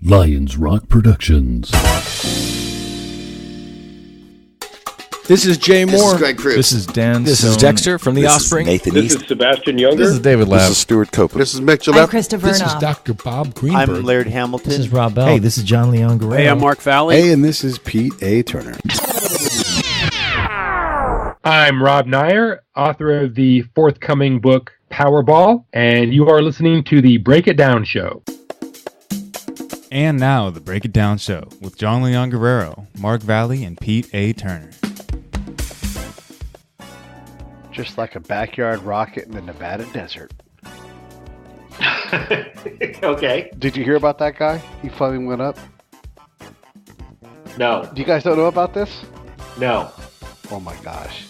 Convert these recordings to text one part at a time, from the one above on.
Lions Rock Productions. This is Jay Moore. This is Greg Cruz. This is Dan. This Stone. is Dexter from The This Offspring. is Nathan This East. is Sebastian Younger. This is David Labb. This is Stuart Copeland. This is Mick I'm Gillette. Krista This is Vernoff. Dr. Bob Greenberg. I'm Laird Hamilton. This is Rob Bell. Hey, this is John Leon Guerrero. Hey, I'm Mark Valley. Hey, and this is Pete A. Turner. I'm Rob Neyer, author of the forthcoming book Powerball, and you are listening to the Break It Down Show. And now, the Break It Down Show with John Leon Guerrero, Mark Valley, and Pete A. Turner. Just like a backyard rocket in the Nevada desert. Okay. Did you hear about that guy? He finally went up. No. You guys don't know about this? No. Oh my gosh.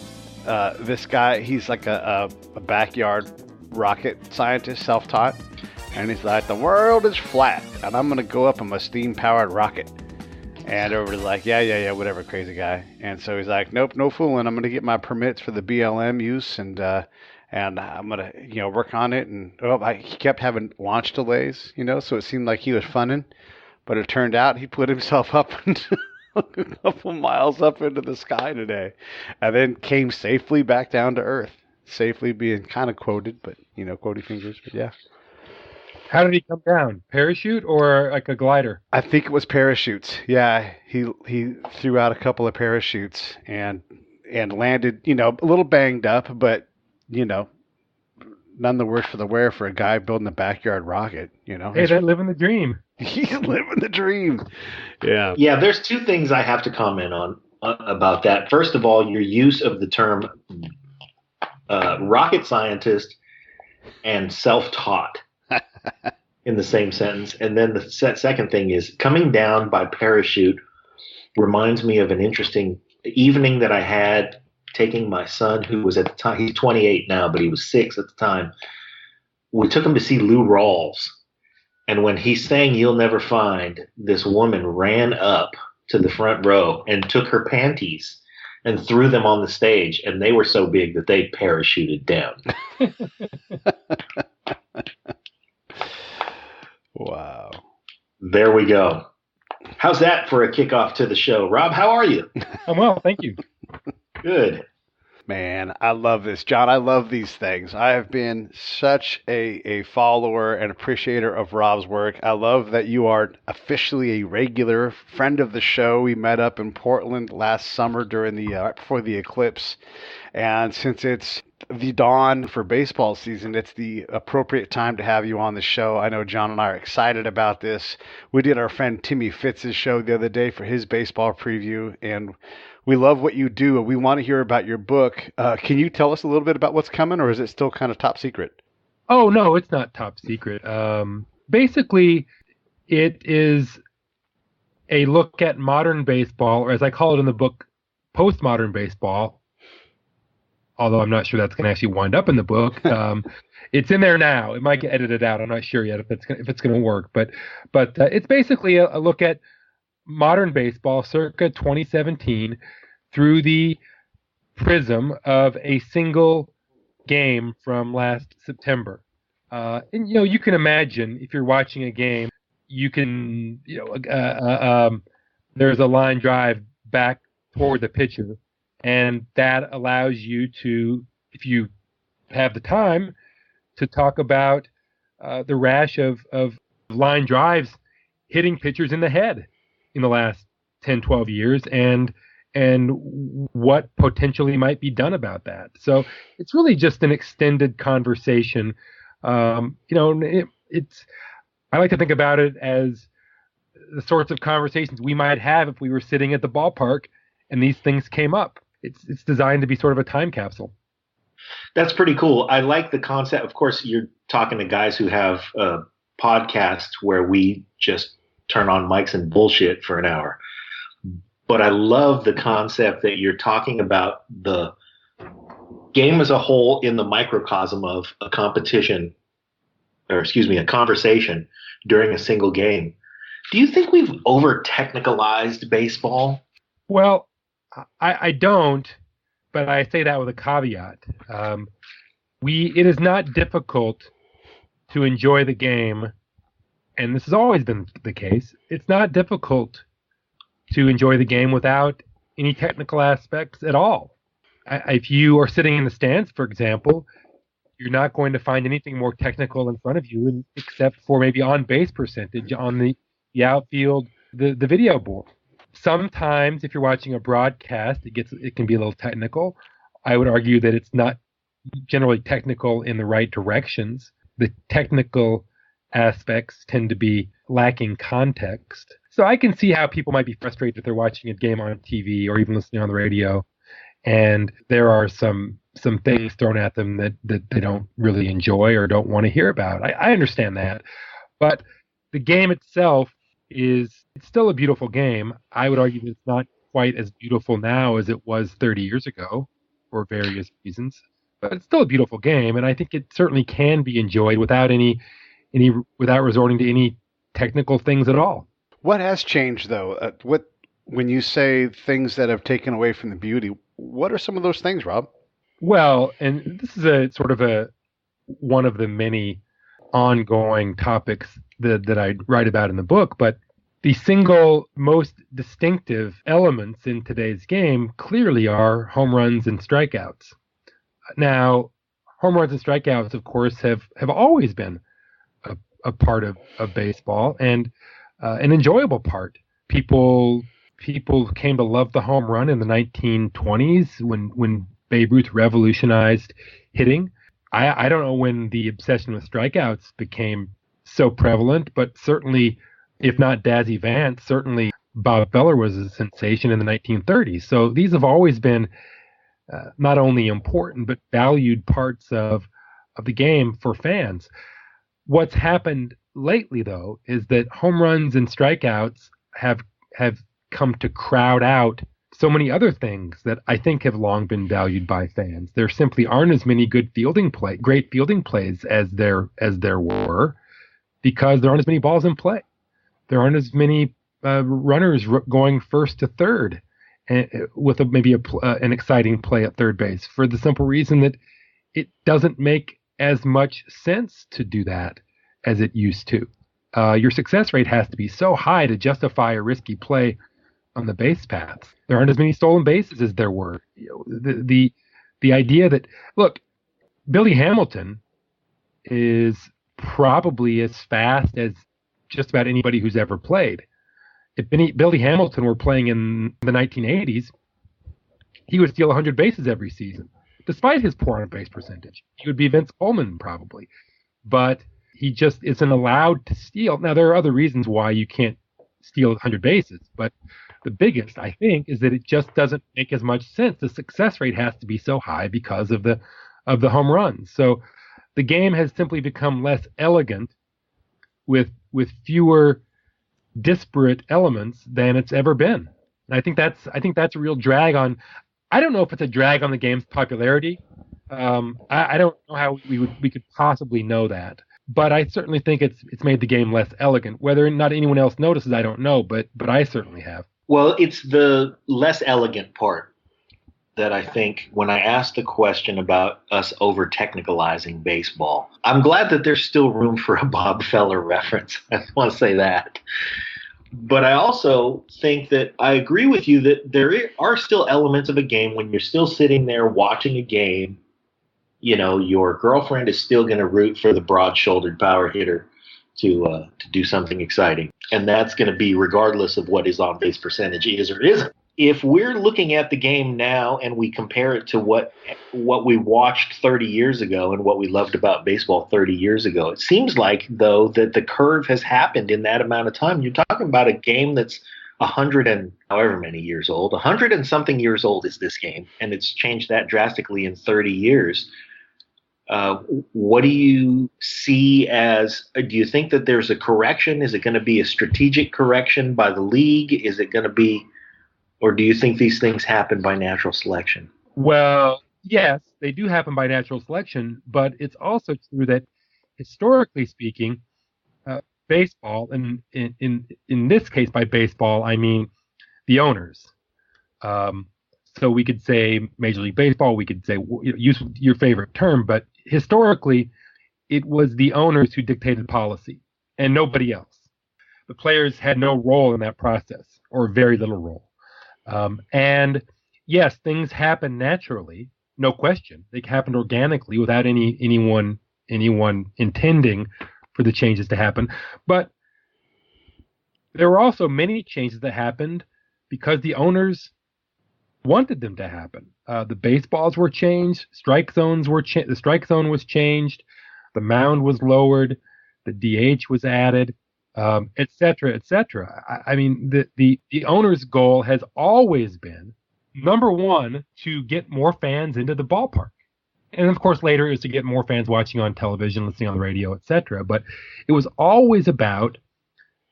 This guy, he's like a backyard rocket scientist, self-taught. And he's like, the world is flat, and I'm going to go up in my steam-powered rocket. And everybody's like, yeah, whatever, crazy guy. And so he's like, nope, no fooling. I'm going to get my permits for the BLM use, and I'm going to, work on it. And he kept having launch delays, so it seemed like he was funning. But it turned out he put himself up a couple miles up into the sky today, and then came safely back down to Earth. Safely being kind of quoted, but, quotey fingers, but yeah. How did he come down? Parachute or like a glider? I think it was parachutes. Yeah, he threw out a couple of parachutes and landed, a little banged up, but none the worse for the wear for a guy building a backyard rocket. Hey, they're living the dream. He's living the dream. Yeah. Yeah, there's two things I have to comment on about that. First of all, your use of the term rocket scientist and self-taught in the same sentence. And then the second thing is coming down by parachute reminds me of an interesting evening that I had taking my son, who was at the time, he's 28 now, but he was 6 at the time. We took him to see Lou Rawls. And when he sang You'll Never Find, this woman ran up to the front row and took her panties and threw them on the stage. And they were so big that they parachuted down. Wow. There we go. How's that for a kickoff to the show? Rob, how are you? I'm well, thank you. Good. Man, I love this. John, I love these things. I have been such a follower and appreciator of Rob's work. I love that you are officially a regular friend of the show. We met up in Portland last summer during right before the eclipse. And since it's the dawn for baseball season, it's the appropriate time to have you on the show. I know John and I are excited about this. We did our friend Timmy Fitz's show the other day for his baseball preview, and we love what you do, and we want to hear about your book. Can you tell us a little bit about what's coming, or is it still kind of top secret? Oh, no, it's not top secret. Basically, it is a look at modern baseball, or as I call it in the book, postmodern baseball, although I'm not sure that's going to actually wind up in the book. It's in there now. It might get edited out. I'm not sure yet if it's going to work. But it's basically a look at modern baseball circa 2017 through the prism of a single game from last September. And you can imagine if you're watching a game, you can there's a line drive back toward the pitcher, and that allows you to, if you have the time, to talk about the rash of line drives hitting pitchers in the head in the last 10, 12 years, and what potentially might be done about that. So it's really just an extended conversation. I like to think about it as the sorts of conversations we might have if we were sitting at the ballpark and these things came up. It's designed to be sort of a time capsule. That's pretty cool. I like the concept. Of course, you're talking to guys who have podcasts where we just turn on mics and bullshit for an hour. But I love the concept that you're talking about the game as a whole in the microcosm of a conversation during a single game. Do you think we've over-technicalized baseball? Well, I don't, but I say that with a caveat. It is not difficult to enjoy the game and this has always been the case, it's not difficult to enjoy the game without any technical aspects at all. If you are sitting in the stands, for example, you're not going to find anything more technical in front of you except for maybe on base percentage on the outfield, the video board. Sometimes if you're watching a broadcast, it can be a little technical. I would argue that it's not generally technical in the right directions. The technical aspects tend to be lacking context. So I can see how people might be frustrated if they're watching a game on TV or even listening on the radio, and there are some things thrown at them that they don't really enjoy or don't want to hear about. I understand that. But the game itself it's still a beautiful game. I would argue that it's not quite as beautiful now as it was 30 years ago for various reasons. But it's still a beautiful game, and I think it certainly can be enjoyed without without resorting to any technical things at all. What has changed, though? When you say things that have taken away from the beauty, what are some of those things, Rob? Well, and this is a sort of one of the many ongoing topics that I write about in the book, but the single most distinctive elements in today's game clearly are home runs and strikeouts. Now, home runs and strikeouts, of course, have always been a part of baseball, and an enjoyable part. People came to love the home run in the 1920s when Babe Ruth revolutionized hitting. I don't know when the obsession with strikeouts became so prevalent, but certainly, if not Dazzy Vance, certainly Bob Feller was a sensation in the 1930s. So these have always been not only important but valued parts of the game for fans. What's happened lately, though, is that home runs and strikeouts have come to crowd out so many other things that I think have long been valued by fans. There simply aren't as many great fielding plays as there were, because there aren't as many balls in play. There aren't as many runners going first to third, with maybe an exciting play at third base, for the simple reason that it doesn't make as much sense to do that as it used to. Your success rate has to be so high to justify a risky play on the base paths. There aren't as many stolen bases as there were. The idea that, look, Billy Hamilton is probably as fast as just about anybody who's ever played. If Billy Hamilton were playing in the 1980s, he would steal 100 bases every season, despite his poor on-base percentage. He would be Vince Coleman probably, but he just isn't allowed to steal. Now, there are other reasons why you can't steal 100 bases, but the biggest, I think, is that it just doesn't make as much sense. The success rate has to be so high because of the home runs. So the game has simply become less elegant with fewer disparate elements than it's ever been. And I think that's a real drag on. I don't know if it's a drag on the game's popularity. I don't know how we could possibly know that. But I certainly think it's made the game less elegant. Whether or not anyone else notices, I don't know, but I certainly have. Well, it's the less elegant part that I think, when I asked the question about us over technicalizing baseball, I'm glad that there's still room for a Bob Feller reference. I want to say that. But I also think that I agree with you that there are still elements of a game when you're still sitting there watching a game. You know, your girlfriend is still going to root for the broad-shouldered power hitter to do something exciting. And that's going to be regardless of what his on-base percentage is or isn't. If we're looking at the game now and we compare it to what we watched 30 years ago and what we loved about baseball 30 years ago, it seems like, though, that the curve has happened in that amount of time. You're talking about a game that's 100 and however many years old. 100 and something years old is this game, and it's changed that drastically in 30 years. What do you see as, do you think that there's a correction? Is it going to be a strategic correction by the league? Is it going to be, or do you think these things happen by natural selection? Well, yes, they do happen by natural selection, but it's also true that historically speaking, baseball, and in this case by baseball, I mean the owners. So we could say Major League Baseball, we could say, use your favorite term, but historically, it was the owners who dictated policy. and nobody else. The players had no role in that process, or very little role. And yes, things happen naturally, no question. They happened organically without anyone intending for the changes to happen. But there were also many changes that happened because the owners wanted them to happen. The baseballs were changed, strike zones were the strike zone was changed, the mound was lowered, the DH was added, et cetera, et cetera. I mean, the owner's goal has always been, number one, to get more fans into the ballpark. And of course, later is to get more fans watching on television, listening on the radio, et cetera. But it was always about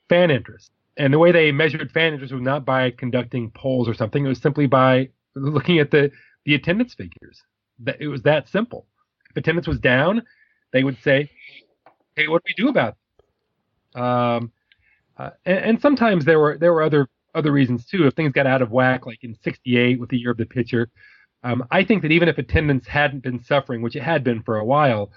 fan interest. And the way they measured fan interest was not by conducting polls or something. It was simply by looking at the attendance figures. It was that simple. If attendance was down, they would say, "Hey, what do we do about it?" And sometimes there were other reasons too. If things got out of whack, like in '68 with the year of the pitcher, I think that even if attendance hadn't been suffering, which it had been for a while,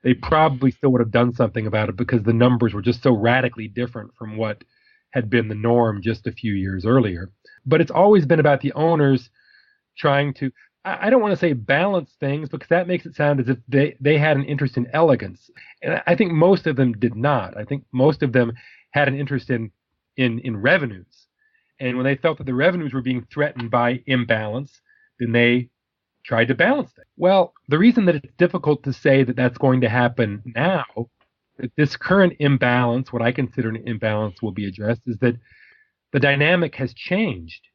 they probably still would have done something about it because the numbers were just so radically different from what had been the norm just a few years earlier. But it's always been about the owners trying to, I don't want to say balance things because that makes it sound as if they had an interest in elegance. And I think most of them did not. I think most of them had an interest in revenues. And when they felt that the revenues were being threatened by imbalance, then they tried to balance it. Well, the reason that it's difficult to say that that's going to happen now, that this current imbalance, what I consider an imbalance, will be addressed, is that the dynamic has changed.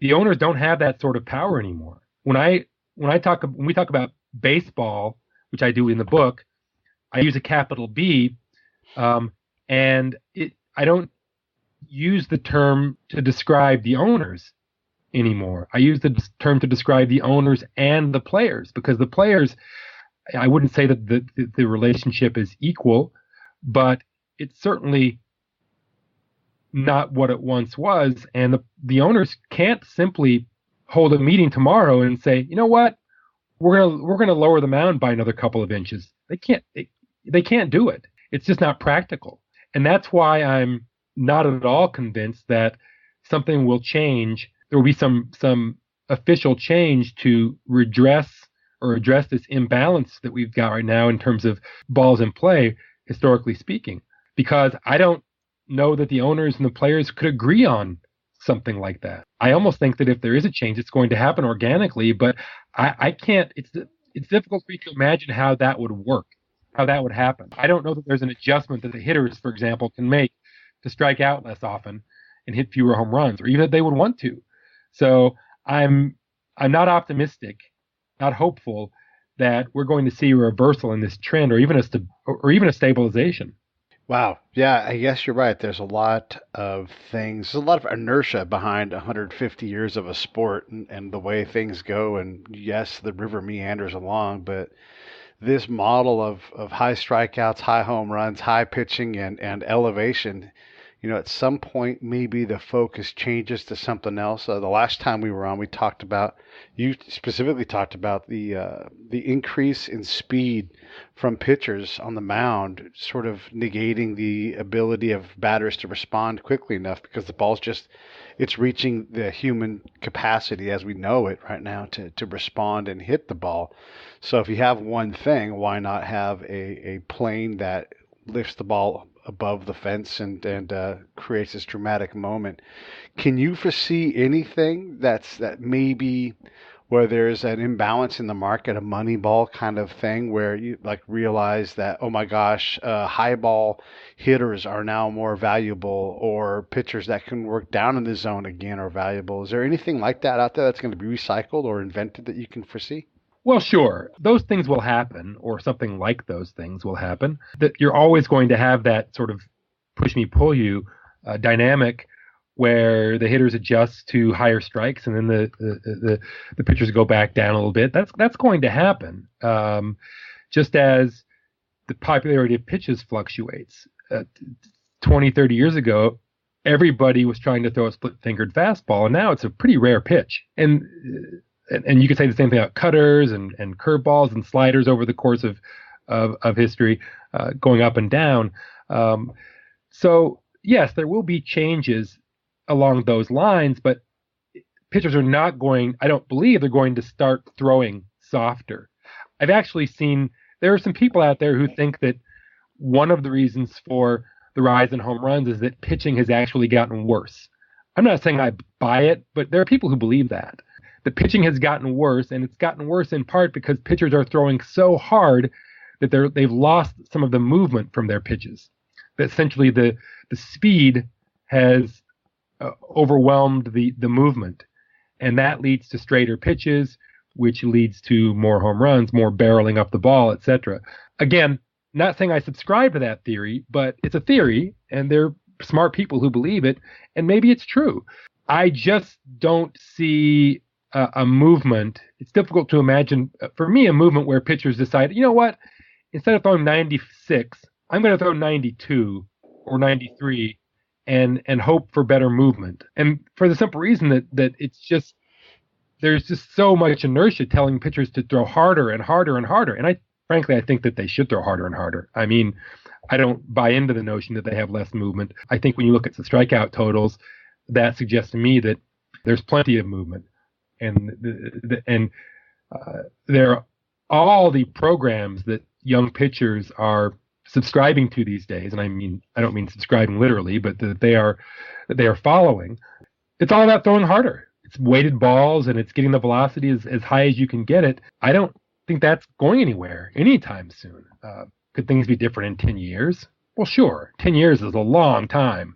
The owners don't have that sort of power anymore. When we talk about baseball, which I do in the book, I use a capital B, and I don't use the term to describe the owners anymore. I use the term to describe the owners and the players, because the players, I wouldn't say that the relationship is equal, but it's certainly not what it once was. And the owners can't simply hold a meeting tomorrow and say, you know what, we're gonna lower the mound by another couple of inches. They can't do it. It's just not practical. And that's why I'm not at all convinced that something will change. There will be some official change to redress or address this imbalance that we've got right now in terms of balls in play, historically speaking, because I don't know that the owners and the players could agree on something like that. I almost think that if there is a change, it's going to happen organically, but I can't, it's difficult for me to imagine how that would work, how that would happen. I don't know that there's an adjustment that the hitters, for example, can make to strike out less often and hit fewer home runs, or even that they would want to. So I'm not optimistic, not hopeful that we're going to see a reversal in this trend, or even a stabilization. Wow. Yeah, I guess you're right. There's a lot of things, there's a lot of inertia behind 150 years of a sport and the way things go. And yes, the river meanders along, but this model of high strikeouts, high home runs, high pitching, and elevation, at some point, maybe the focus changes to something else. The last time we were on, you specifically talked about the increase in speed from pitchers on the mound, sort of negating the ability of batters to respond quickly enough because the ball's it's reaching the human capacity as we know it right now to respond and hit the ball. So if you have one thing, why not have a plane that lifts the ball above the fence and creates this dramatic moment? Can you foresee anything that maybe where there's an imbalance in the market, a money ball kind of thing, where you realize that, oh my gosh, high ball hitters are now more valuable, or pitchers that can work down in the zone again are valuable? Is there anything like that out there that's going to be recycled or invented that you can foresee? Well, sure. Those things will happen, or something like those things will happen. That you're always going to have that sort of push me, pull you dynamic where the hitters adjust to higher strikes and then the pitchers go back down a little bit. That's going to happen. Just as the popularity of pitches fluctuates. 20, 30 years ago, everybody was trying to throw a split-fingered fastball, and now it's a pretty rare pitch. And you could say the same thing about cutters and curveballs and sliders over the course of history, going up and down. So yes, there will be changes along those lines, but pitchers are not going, I don't believe they're going to start throwing softer. I've actually seen, there are some people out there who think that one of the reasons for the rise in home runs is that pitching has actually gotten worse. I'm not saying I buy it, but there are people who believe that. The pitching has gotten worse, and it's gotten worse in part because pitchers are throwing so hard that they've lost some of the movement from their pitches. That essentially the speed has overwhelmed the movement, and that leads to straighter pitches, which leads to more home runs, more barreling up the ball, etc. Again, not saying I subscribe to that theory, but it's a theory, and there are smart people who believe it, and maybe it's true. I just don't see a movement. It's difficult to imagine, for me, a movement where pitchers decide, you know what, instead of throwing 96, I'm going to throw 92 or 93 and hope for better movement. And for the simple reason that it's just, there's just so much inertia telling pitchers to throw harder and harder and harder. And frankly, I think that they should throw harder and harder. I mean, I don't buy into the notion that they have less movement. I think when you look at the strikeout totals, that suggests to me that there's plenty of movement. And there are all the programs that young pitchers are subscribing to these days, and I don't mean subscribing literally, but that they are following. It's all about throwing harder. It's weighted balls, and it's getting the velocity as high as you can get it. I don't think that's going anywhere anytime soon. Could things be different in 10 years? Well, sure. 10 years is a long time.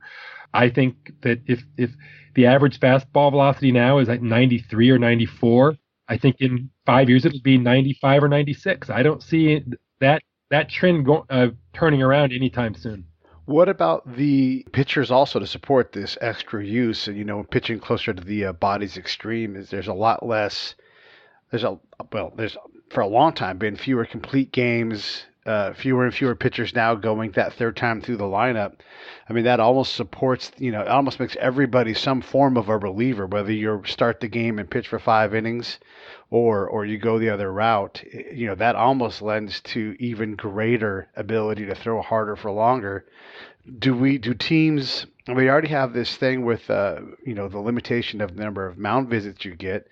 I think that if the average fastball velocity now is like 93 or 94, I think in 5 years it'll be 95 or 96. I don't see that trend turning around anytime soon. What about the pitchers also to support this extra use? And, pitching closer to the body's extreme there's a lot less. There's for a long time been fewer complete games, fewer and fewer pitchers now going that third time through the lineup. I mean, that almost supports, it almost makes everybody some form of a reliever, whether you start the game and pitch for 5 innings or you go the other route. That almost lends to even greater ability to throw harder for longer. Do teams, we already have this thing with, the limitation of the number of mound visits you get.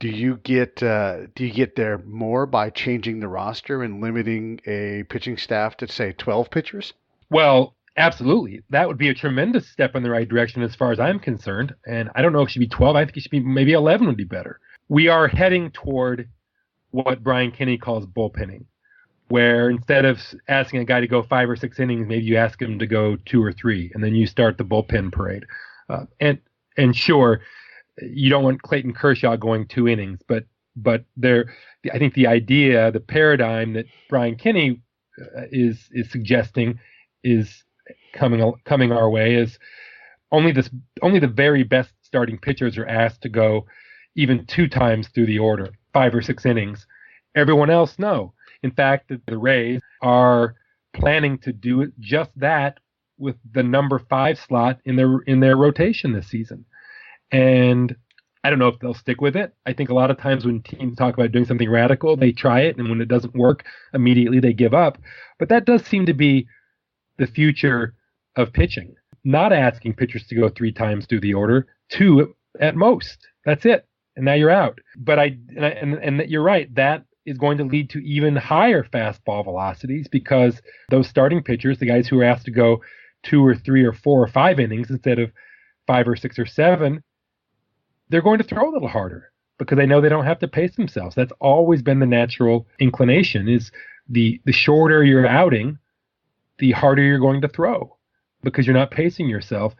Do you get there more by changing the roster and limiting a pitching staff to, say, 12 pitchers? Well, absolutely. That would be a tremendous step in the right direction as far as I'm concerned. And I don't know if it should be 12. I think it should be maybe 11 would be better. We are heading toward what Brian Kenny calls bullpenning, where instead of asking a guy to go 5 or 6 innings, maybe you ask him to go 2 or 3, and then you start the bullpen parade. And sure, you don't want Clayton Kershaw going 2 innings, but I think the idea, the paradigm that Brian Kenny is suggesting is coming our way is only the very best starting pitchers are asked to go even 2 times through the order, 5 or 6 innings. Everyone else, no. In fact, the Rays are planning to do it just that with the number 5 slot in their rotation this season. And I don't know if they'll stick with it. I think a lot of times when teams talk about doing something radical, they try it, and when it doesn't work, immediately they give up. But that does seem to be the future of pitching. Not asking pitchers to go 3 times through the order, 2 at most. That's it. And now you're out. But you're right. That is going to lead to even higher fastball velocities because those starting pitchers, the guys who are asked to go 2 or 3 or 4 or 5 innings instead of 5 or 6 or 7, they're going to throw a little harder because they know they don't have to pace themselves. That's always been the natural inclination, is the shorter your outing, the harder you're going to throw because you're not pacing yourself.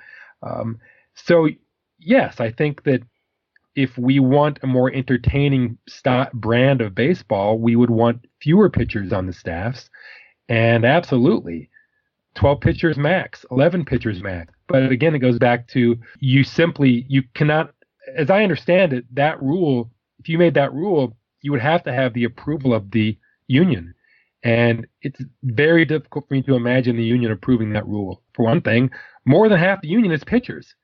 So yes, I think that if we want a more entertaining brand of baseball, we would want fewer pitchers on the staffs. And absolutely, 12 pitchers max, 11 pitchers max. But again, it goes back to you cannot, as I understand it, that rule, if you made that rule, you would have to have the approval of the union. And it's very difficult for me to imagine the union approving that rule. For one thing, more than half the union is pitchers.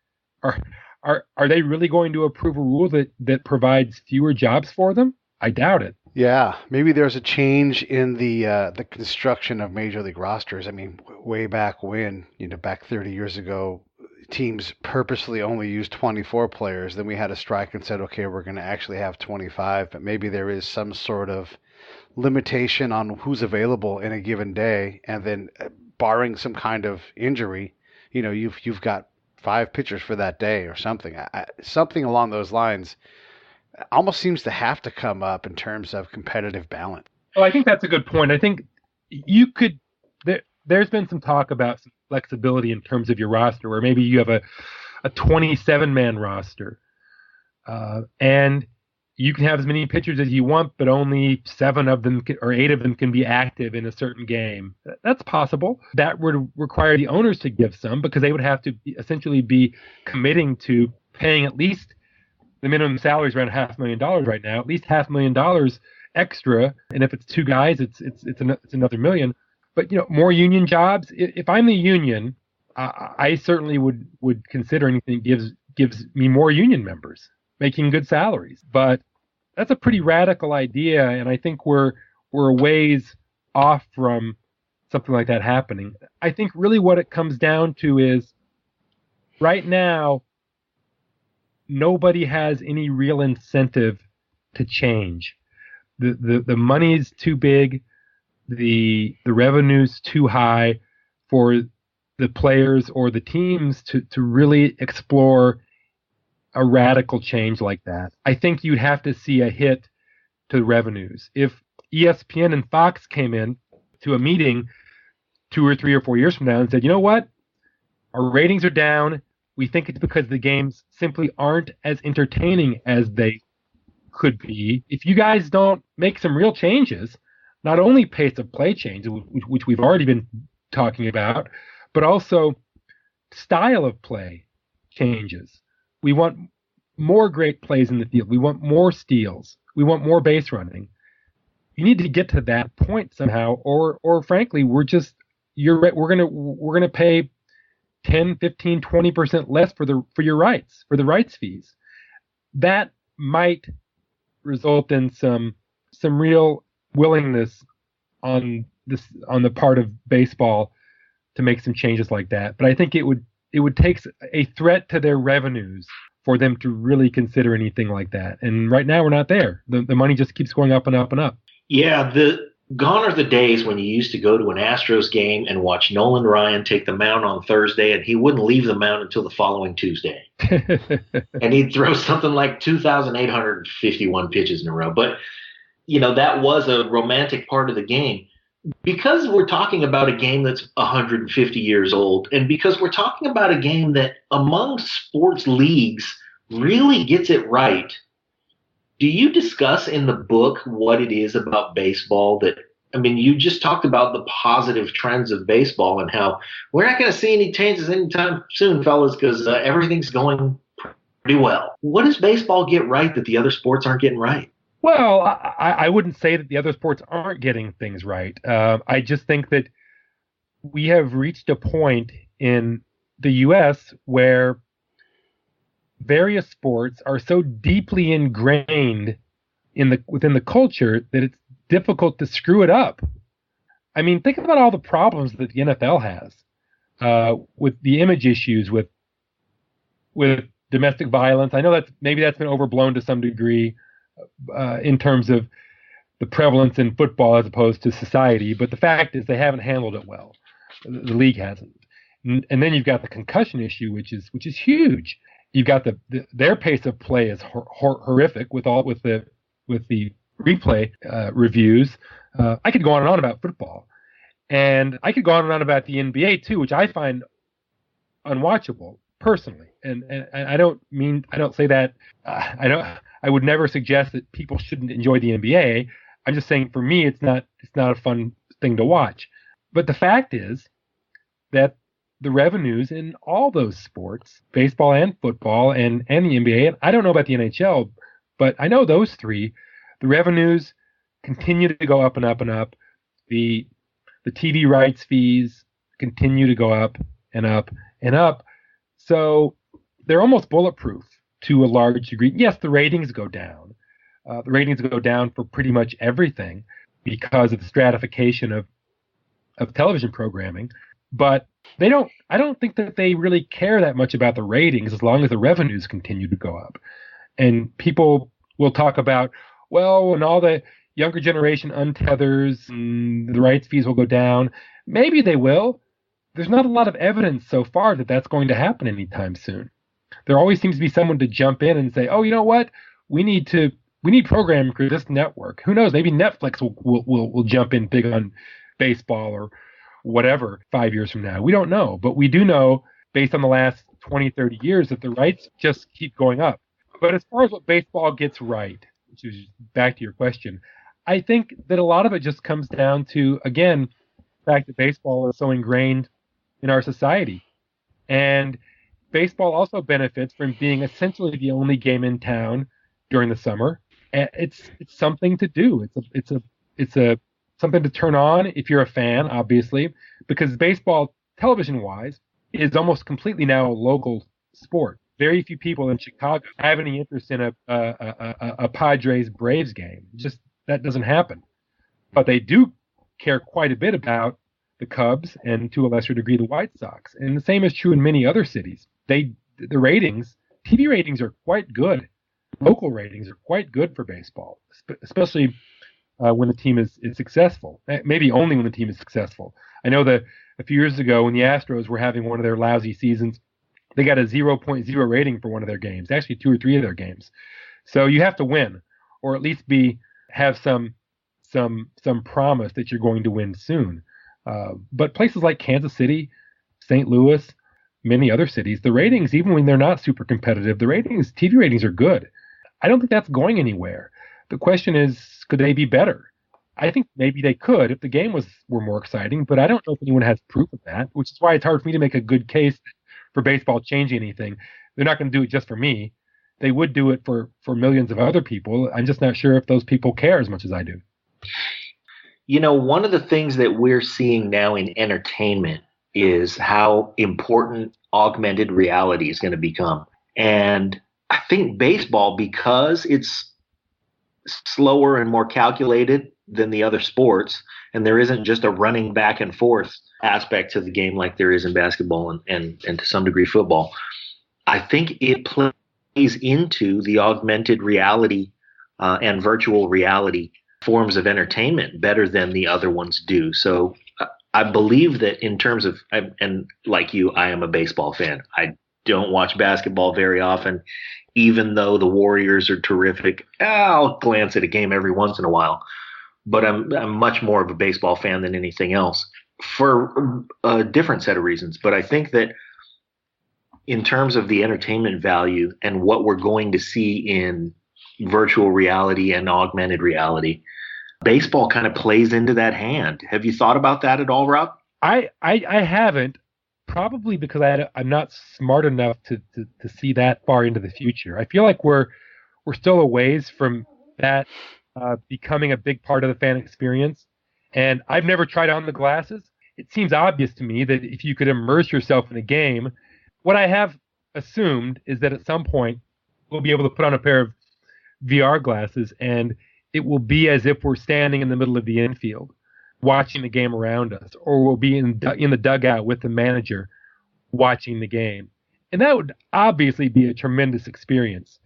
Are they really going to approve a rule that provides fewer jobs for them? I doubt it. Yeah, maybe there's a change in the construction of major league rosters. I mean, way back when, back 30 years ago, teams purposely only used 24 players. Then we had a strike and said, okay, we're going to actually have 25. But maybe there is some sort of limitation on who's available in a given day, and then barring some kind of injury, you've got 5 pitchers for that day or something. Something along those lines almost seems to have to come up in terms of competitive balance. Oh, I think that's a good point. I think you could. There's been some talk about some flexibility in terms of your roster, where maybe you have a 27-man roster, and you can have as many pitchers as you want, but only 7 of them or 8 of them can be active in a certain game. That's possible. That would require the owners to give some, because they would have to essentially be committing to paying at least the minimum salary is around $500,000 right now, at least $500,000 extra. And if it's 2 guys, it's another $1 million. But more union jobs. If I'm the union, I certainly would consider anything that gives me more union members making good salaries. But that's a pretty radical idea, and I think we're a ways off from something like that happening. I think really what it comes down to is right now, nobody has any real incentive to change. The money's too big, the revenue's too high for the players or the teams to really explore a radical change like that. I think you'd have to see a hit to the revenues. If ESPN and Fox came in to a meeting 2 or 3 or 4 years from now and said, you know what, our ratings are down. We think it's because the games simply aren't as entertaining as they could be. If you guys don't make some real changes, not only pace of play changes, which we've already been talking about, but also style of play changes. We want more great plays in the field. We want more steals. We want more base running. You need to get to that point somehow, or frankly, we're gonna pay 10, 15, 20% less for your rights, for the rights fees. That might result in some real willingness on the part of baseball to make some changes like that. But I think it would take a threat to their revenues for them to really consider anything like that. And right now we're not there. The money just keeps going up and up and up. Yeah, gone are the days when you used to go to an Astros game and watch Nolan Ryan take the mound on Thursday, and he wouldn't leave the mound until the following Tuesday. And he'd throw something like 2,851 pitches in a row. But, that was a romantic part of the game. Because we're talking about a game that's 150 years old, and because we're talking about a game that among sports leagues really gets it right, do you discuss in the book what it is about baseball you just talked about the positive trends of baseball and how we're not going to see any changes anytime soon, fellas, because everything's going pretty well. What does baseball get right that the other sports aren't getting right? Well, I wouldn't say that the other sports aren't getting things right. I just think that we have reached a point in the U.S. where various sports are so deeply ingrained within the culture that it's difficult to screw it up. I mean, think about all the problems that the NFL has with the image issues, with domestic violence. I know that's been overblown to some degree in terms of the prevalence in football as opposed to society, but the fact is they haven't handled it well. The league hasn't. And then you've got the concussion issue, which is huge. You've got their pace of play is horrific with the replay reviews. I could go on and on about football, and I could go on and on about the NBA too, which I find unwatchable personally. And I don't say that. I would never suggest that people shouldn't enjoy the NBA. I'm just saying for me, it's not a fun thing to watch. But the fact is that the revenues in all those sports, baseball and football and the NBA, and I don't know about the NHL, but I know those 3, the revenues continue to go up and up and up. The TV rights fees continue to go up and up and up. So they're almost bulletproof to a large degree. Yes, the ratings go down, The ratings go down for pretty much everything because of the stratification of television programming. But I don't think that they really care that much about the ratings as long as the revenues continue to go up. And people will talk about, well, when all the younger generation untethers and the rights fees will go down. Maybe they will. There's not a lot of evidence so far that that's going to happen anytime soon. There always seems to be someone to jump in and say, oh, you know what? We need programming for this network. Who knows? Maybe Netflix will jump in big on baseball or whatever 5 years from now. We don't know. But we do know, based on the last 20, 30 years, that the rights just keep going up. But as far as what baseball gets right, which is back to your question, I think that a lot of it just comes down to, again, the fact that baseball is so ingrained in our society. And baseball also benefits from being essentially the only game in town during the summer. And it's something to do. It's a something to turn on if you're a fan, obviously, because baseball, television-wise, is almost completely now a local sport. Very few people in Chicago have any interest in a Padres Braves game. Just that doesn't happen. But they do care quite a bit about the Cubs and, to a lesser degree, the White Sox. And the same is true in many other cities. The ratings, TV ratings are quite good. Local ratings are quite good for baseball, especially when the team is successful. Maybe only when the team is successful. I know that a few years ago when the Astros were having one of their lousy seasons, they got a 0.0 rating for one of their games, actually 2 or 3 of their games. So you have to win, or at least have some promise that you're going to win soon. But places like Kansas City, St. Louis, many other cities, the ratings, even when they're not super competitive, TV ratings are good. I don't think that's going anywhere. The question is, could they be better? I think maybe they could if the game were more exciting, but I don't know if anyone has proof of that, which is why it's hard for me to make a good case for baseball changing anything. They're not going to do it just for me. They would do it for millions of other people. I'm just not sure if those people care as much as I do. You know, one of the things that we're seeing now in entertainment is how important augmented reality is going to become. And I think baseball, because it's slower and more calculated than the other sports, and there isn't just a running back and forth aspect to the game like there is in basketball and to some degree football, I think it plays into the augmented reality and virtual reality forms of entertainment better than the other ones do. So I believe that in terms of, and like you, I am a baseball fan. I don't watch basketball very often, even though the Warriors are terrific. I'll glance at a game every once in a while, but I'm much more of a baseball fan than anything else for a different set of reasons. But I think that in terms of the entertainment value and what we're going to see in virtual reality and augmented reality, baseball kind of plays into that hand. Have you thought about that at all, Rob? I haven't, probably because I'm not smart enough to see that far into the future. I feel like we're still a ways from that becoming a big part of the fan experience. And I've never tried on the glasses. It seems obvious to me that if you could immerse yourself in a game, what I have assumed is that at some point we'll be able to put on a pair of VR glasses and it will be as if we're standing in the middle of the infield watching the game around us, or we'll be in the dugout with the manager watching the game. And that would obviously be a tremendous experience.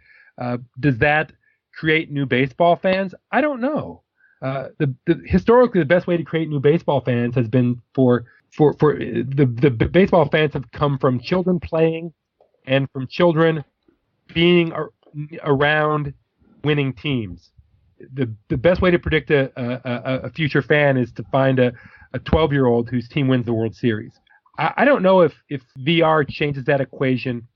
Does that create new baseball fans? I don't know. Historically, the best way to create new baseball fans has been for the baseball fans have come from children playing and from children being around winning teams. The best way to predict a future fan is to find a 12-year-old whose team wins the World Series. I don't know if VR changes that equation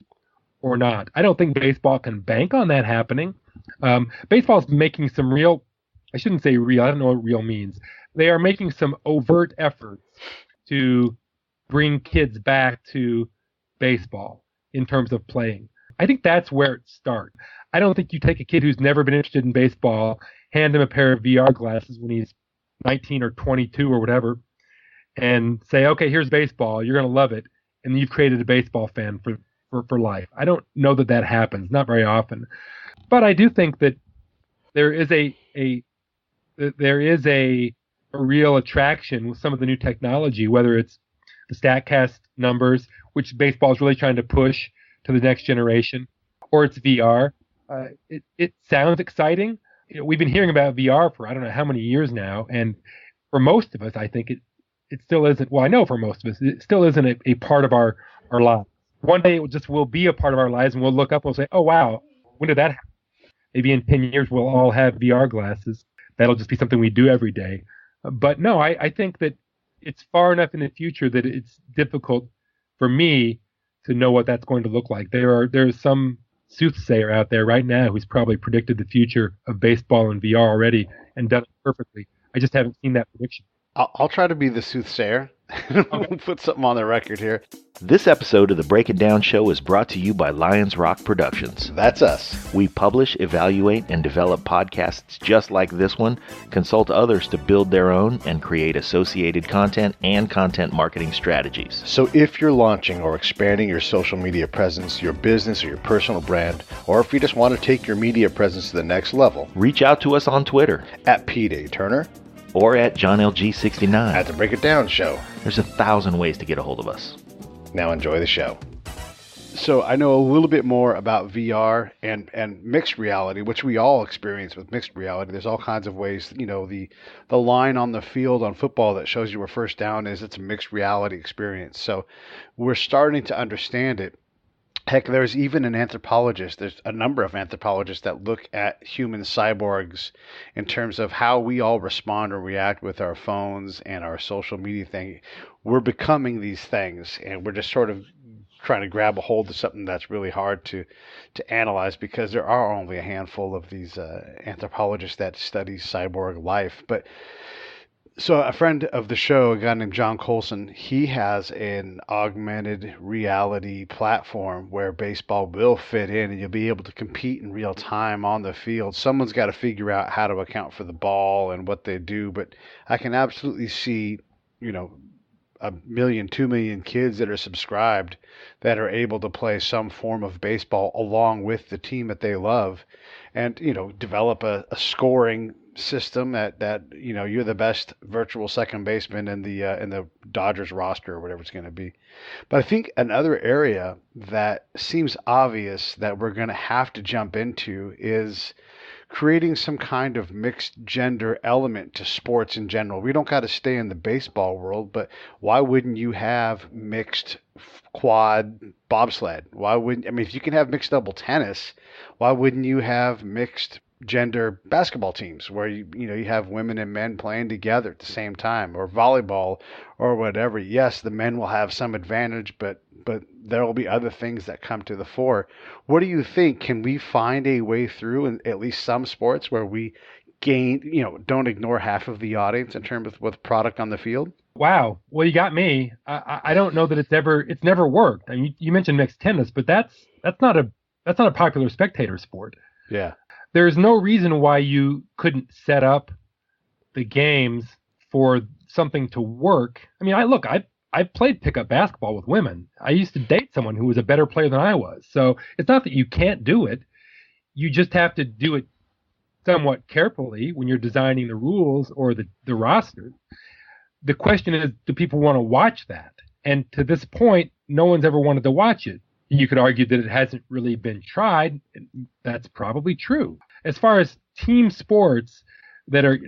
or not. I don't think baseball can bank on that happening. Baseball's making some real, I shouldn't say real, I don't know what real means. They are making some overt efforts to bring kids back to baseball in terms of playing. I think that's where it starts. I don't think you take a kid who's never been interested in baseball, hand him a pair of VR glasses when he's 19 or 22 or whatever, and say, okay, here's baseball, you're going to love it, and you've created a baseball fan for life. I don't know that happens, not very often. But I do think that there is a real attraction with some of the new technology, whether it's the StatCast numbers, which baseball is really trying to push to the next generation, or it's VR. It sounds exciting. We've been hearing about VR for I don't know how many years now, and for most of us, I think it still isn't. Well, I know for most of us, it still isn't a part of our lives. One day it will be a part of our lives, and we'll look up and we'll say, "Oh wow, when did that happen?" Maybe in 10 years we'll all have VR glasses. That'll just be something we do every day. But no, I think that it's far enough in the future that it's difficult for me to know what that's going to look like. There's some soothsayer out there right now who's probably predicted the future of baseball and VR already and done it perfectly. I just haven't seen that prediction. I'll try to be the soothsayer. We'll put something on the record here. This episode of the Break It Down Show is brought to you by Lions Rock Productions. That's us. We publish, evaluate, and develop podcasts just like this one, consult others to build their own, and create associated content and content marketing strategies. So if you're launching or expanding your social media presence, your business or your personal brand, or if you just want to take your media presence to the next level, reach out to us on Twitter at Pete A. Turner or at JohnLG69. at the Break It Down Show. There's 1,000 ways to get a hold of us. Now enjoy the show. So I know a little bit more about VR and mixed reality, which we all experience with mixed reality. There's all kinds of ways, the line on the field on football that shows you where first down is, it's a mixed reality experience. So we're starting to understand it. Heck, there's even an anthropologist. There's a number of anthropologists that look at human cyborgs in terms of how we all respond or react with our phones and our social media thing. We're becoming these things, and we're just sort of trying to grab a hold of something that's really hard to analyze, because there are only a handful of these anthropologists that study cyborg life. But so a friend of the show, a guy named John Colson, he has an augmented reality platform where baseball will fit in and you'll be able to compete in real time on the field. Someone's got to figure out how to account for the ball and what they do, but I can absolutely see, 1 million, 2 million kids that are subscribed that are able to play some form of baseball along with the team that they love, and develop a scoring system that you're the best virtual second baseman in the Dodgers roster or whatever it's going to be. But I think another area that seems obvious that we're going to have to jump into is creating some kind of mixed gender element to sports in general. We don't got to stay in the baseball world, but why wouldn't you have mixed quad bobsled? If you can have mixed double tennis, why wouldn't you have mixed gender basketball teams where you have women and men playing together at the same time, or volleyball or whatever? Yes, the men will have some advantage, but there will be other things that come to the fore. What do you think? Can we find a way through in at least some sports where we gain, don't ignore half of the audience in terms of with product on the field? Wow. Well, you got me. I don't know that it's never worked. I mean, you mentioned mixed tennis, but that's not a popular spectator sport. Yeah. There's no reason why you couldn't set up the games for something to work. I mean, I played pickup basketball with women. I used to date someone who was a better player than I was. So it's not that you can't do it. You just have to do it somewhat carefully when you're designing the rules or the roster. The question is, do people want to watch that? And to this point, no one's ever wanted to watch it. You could argue that it hasn't really been tried. That's probably true. As far as team sports that are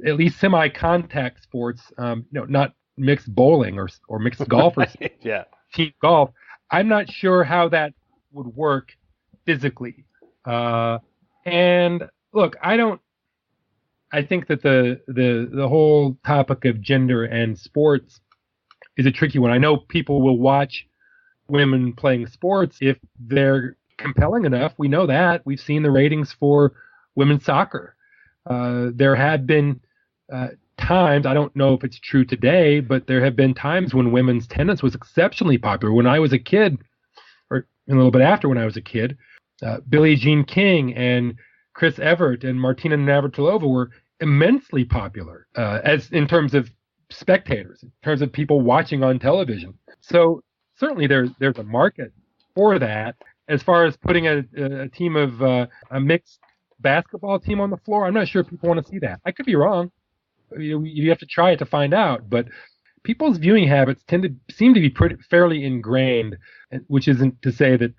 at least semi-contact sports, not mixed bowling or mixed golf or yeah, team golf, I'm not sure how that would work physically. And look, I think that the whole topic of gender and sports is a tricky one. I know people will watch women playing sports if they're compelling enough. We know that. We've seen the ratings for women's soccer. There have been times, I don't know if it's true today, but there have been times when women's tennis was exceptionally popular. When I was a kid, or a little bit after when I was a kid, Billie Jean King and Chris Evert and Martina Navratilova were immensely popular as in terms of spectators, in terms of people watching on television. So certainly there's a market for that. As far as putting a team of a mixed basketball team on the floor, I'm not sure if people want to see that. I could be wrong. You have to try it to find out. But people's viewing habits seem to be fairly ingrained, which isn't to say that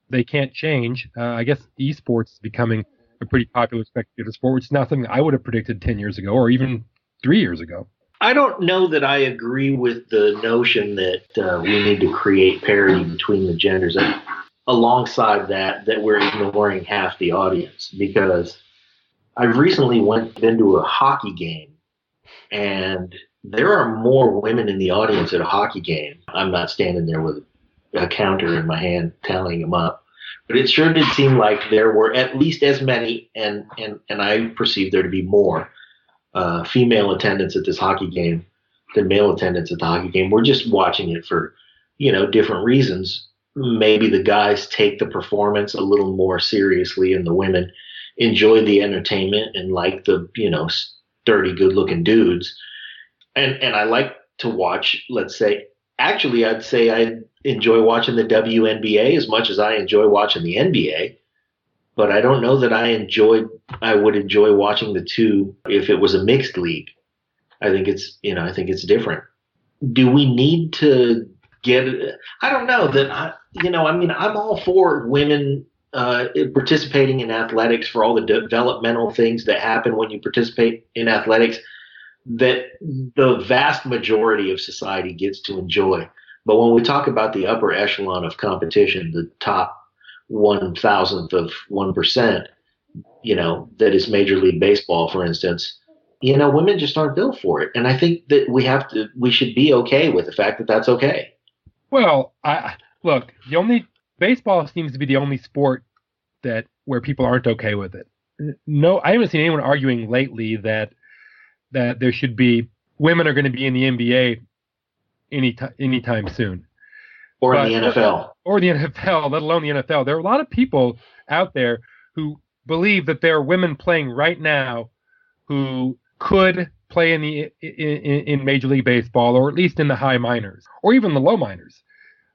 they can't change. I guess esports is becoming a pretty popular spectator sport, which is not something I would have predicted 10 years ago or even 3 years ago. I don't know that I agree with the notion that we need to create parity between the genders. And alongside that we're ignoring half the audience, because I've recently been to a hockey game, and there are more women in the audience at a hockey game. I'm not standing there with a counter in my hand tallying them up, but it sure did seem like there were at least as many, and I perceived there to be more female attendance at this hockey game than male attendance at the hockey game. We're just watching it for, different reasons. Maybe the guys take the performance a little more seriously, and the women enjoy the entertainment and like the, sturdy, good-looking dudes. And I like to watch, let's say, actually, I'd say I enjoy watching the WNBA as much as I enjoy watching the NBA. But I don't know that I would enjoy watching the two if it was a mixed league. I think it's different. Do we need to I don't know that I'm all for women participating in athletics, for all the developmental things that happen when you participate in athletics that the vast majority of society gets to enjoy. But when we talk about the upper echelon of competition, the top 1,000th of 1%, that is Major League Baseball, for instance, women just aren't built for it. And I think that we should be okay with the fact that that's okay. Well, look, baseball seems to be the only sport where people aren't okay with it. No, I haven't seen anyone arguing lately that there should be women are going to be in the NBA anytime soon. Or in the NFL. Or the NFL, let alone the NFL. There are a lot of people out there who believe that there are women playing right now who could play in Major League Baseball, or at least in the high minors, or even the low minors.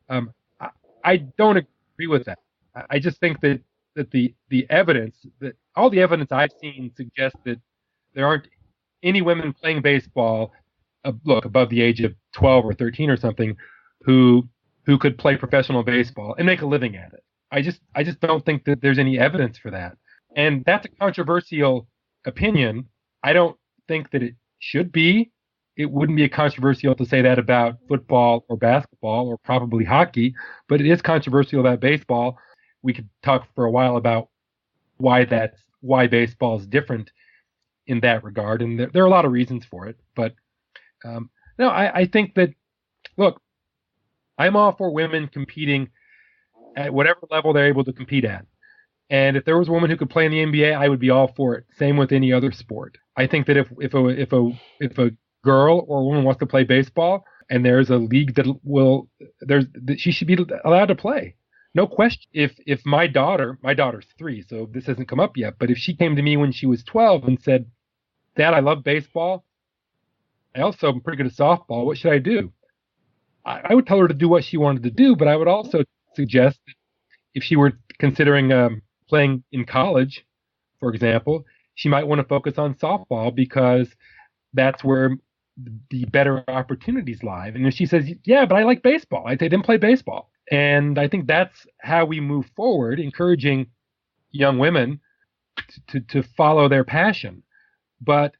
I don't agree with that. I just think that the evidence, that all the evidence I've seen suggests that there aren't any women playing baseball, above the age of 12 or 13 or something, who could play professional baseball and make a living at it. I just don't think that there's any evidence for that. And that's a controversial opinion. I don't think that it should be. It wouldn't be controversial to say that about football or basketball or probably hockey, but it is controversial about baseball. We could talk for a while about why baseball is different in that regard, and there are a lot of reasons for it. But no, I think that, look, I'm all for women competing at whatever level they're able to compete at. And if there was a woman who could play in the NBA, I would be all for it. Same with any other sport. I think that if a girl or a woman wants to play baseball, and there's a league she should be allowed to play. No question. If my daughter's 3, so this hasn't come up yet, but if she came to me when she was 12 and said, "Dad, I love baseball. I also am pretty good at softball. What should I do?" I would tell her to do what she wanted to do, but I would also suggest that if she were considering playing in college, for example, she might want to focus on softball, because that's where the better opportunities lie. And if she says, "Yeah, but I like baseball," I'd say, "Then play baseball." And I think that's how we move forward, encouraging young women to follow their passion. But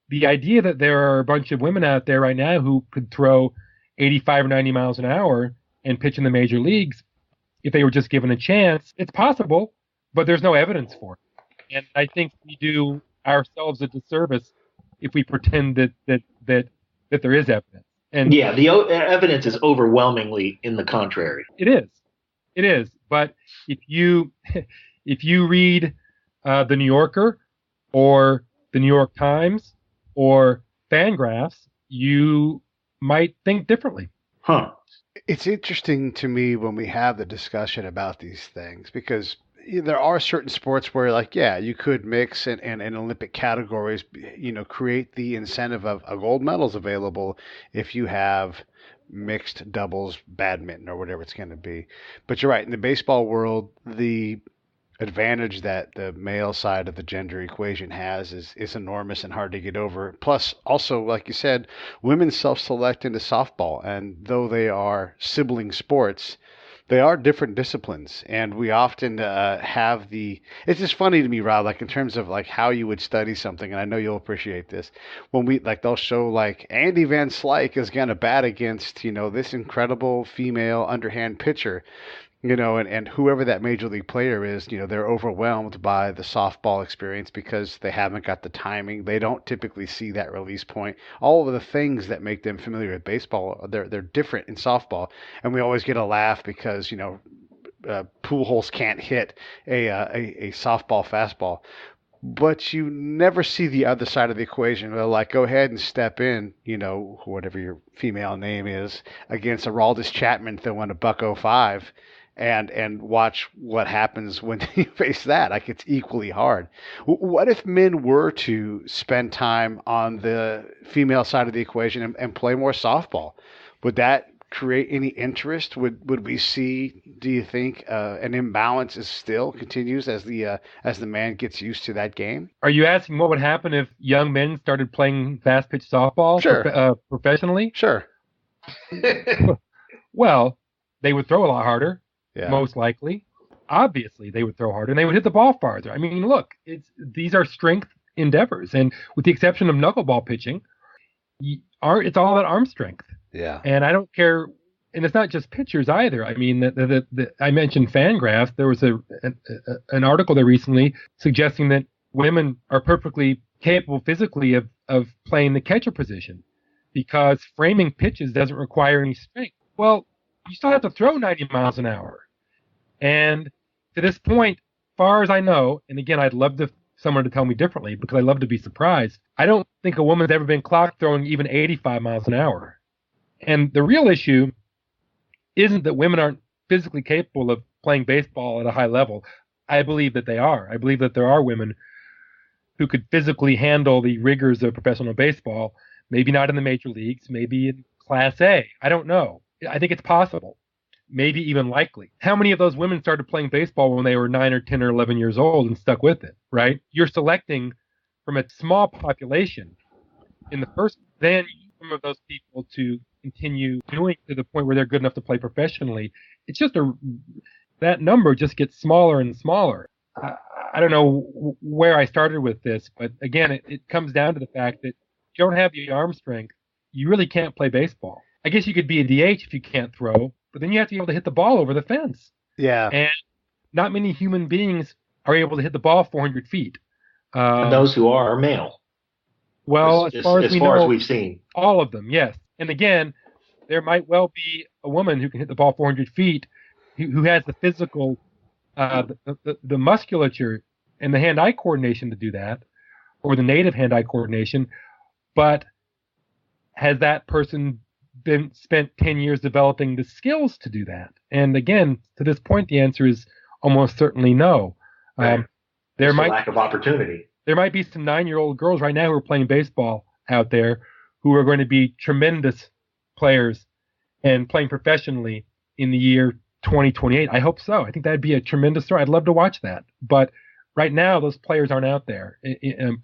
the idea that there are a bunch of women out there right now who could throw 85 or 90 miles an hour and pitch in the major leagues, if they were just given a chance, it's possible, but there's no evidence for it. And I think we do ourselves a disservice if we pretend that there is evidence. And yeah, the evidence is overwhelmingly in the contrary. It is. But if you read the New Yorker or the New York Times or Fangraphs, you might think differently. Huh. It's interesting to me when we have the discussion about these things, because there are certain sports where, like, yeah, you could mix and in Olympic categories, create the incentive of gold medals available if you have mixed doubles, badminton, or whatever it's going to be. But you're right. In the baseball world, the advantage that the male side of the gender equation has is enormous and hard to get over. Plus, also, like you said, women self-select into softball, and though they are sibling sports, they are different disciplines, and we often have the. It's just funny to me, Rob, like in terms of like how you would study something, and I know you'll appreciate this. When we like, they'll show like Andy Van Slyke is gonna bat against this incredible female underhand pitcher, and whoever that major league player is, they're overwhelmed by the softball experience because they haven't got the timing. They don't typically see that release point. All of the things that make them familiar with baseball, they're different in softball. And we always get a laugh because, Pujols can't hit a softball fastball. But you never see the other side of the equation. They're like, go ahead and step in, whatever your female name is, against Aroldis Chapman throwing a .05, and watch what happens when you face that. Like, it's equally hard. What if men were to spend time on the female side of the equation and play more softball? Would that create any interest? Would we see, do you think, an imbalance is still continues as the man gets used to that game? Are you asking what would happen if young men started playing fast pitch softball professionally? Sure. Well, they would throw a lot harder, most likely. Obviously, they would throw harder, and they would hit the ball farther. I mean, look, these are strength endeavors, and with the exception of knuckleball pitching, it's all about arm strength. Yeah. And I don't care, and it's not just pitchers either. I mean, I mentioned Fangraphs. There was an article there recently suggesting that women are perfectly capable physically of playing the catcher position because framing pitches doesn't require any strength. Well, you still have to throw 90 miles an hour. And to this point, far as I know, and again, I'd love someone to tell me differently because I love to be surprised, I don't think a woman's ever been clock throwing even 85 miles an hour. And the real issue isn't that women aren't physically capable of playing baseball at a high level. I believe that they are. I believe that there are women who could physically handle the rigors of professional baseball, maybe not in the major leagues, maybe in Class A. I don't know. I think it's possible, maybe even likely. How many of those women started playing baseball when they were 9 or 10 or 11 years old and stuck with it, right? You're selecting from a small population in the first, then some of those people to continue doing to the point where they're good enough to play professionally. It's just that number just gets smaller and smaller. I don't know where I started with this, but again, it comes down to the fact that if you don't have the arm strength, you really can't play baseball. I guess you could be a DH if you can't throw, but then you have to be able to hit the ball over the fence. Yeah. And not many human beings are able to hit the ball 400 feet. And those who are male. Well, as far as we've seen. All of them, yes. And again, there might well be a woman who can hit the ball 400 feet who has the physical, the musculature and the hand-eye coordination to do that, or the native hand-eye coordination, but has that person been spent 10 years developing the skills to do that? And again, to this point, the answer is almost certainly no. Right. There might lack of opportunity. There might be some 9-year-old girls right now who are playing baseball out there who are going to be tremendous players and playing professionally in the year 2028. I hope so. I think that'd be a tremendous story. I'd love to watch that. But right now, those players aren't out there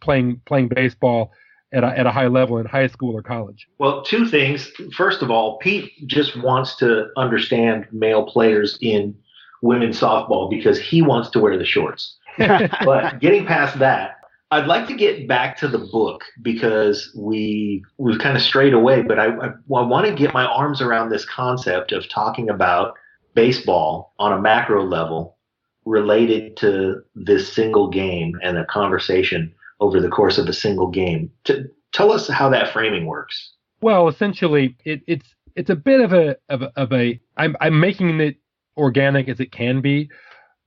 playing baseball at a high level in high school or college. Well, two things. First of all, Pete just wants to understand male players in women's softball because he wants to wear the shorts. But getting past that, I'd like to get back to the book because we've kind of strayed away, but I want to get my arms around this concept of talking about baseball on a macro level related to this single game and a conversation over the course of a single game. Tell us how that framing works. Well, essentially, it's a bit of a I'm making it organic as it can be,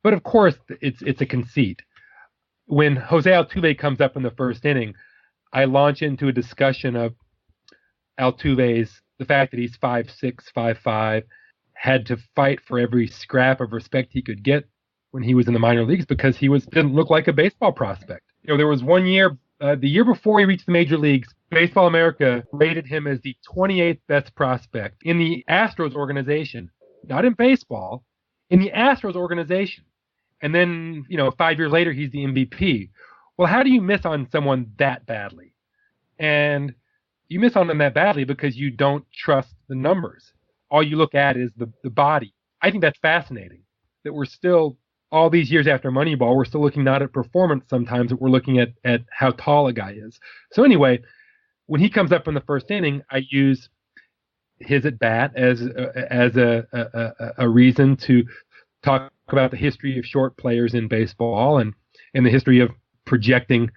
but of course it's a conceit. When Jose Altuve comes up in the first inning, I launch into a discussion of Altuve's, the fact that he's 5'6", 5'5", had to fight for every scrap of respect he could get when he was in the minor leagues because he didn't look like a baseball prospect. You know, there was one year, the year before he reached the major leagues, Baseball America rated him as the 28th best prospect in the Astros organization, not in baseball, in the Astros organization. And then, 5 years later, he's the MVP. Well, how do you miss on someone that badly? And you miss on them that badly because you don't trust the numbers. All you look at is the body. I think that's fascinating, that we're still, all these years after Moneyball, we're still looking not at performance sometimes, but we're looking at how tall a guy is. So anyway, when he comes up in the first inning, I use his at bat as a reason to talk about the history of short players in baseball and the history of projecting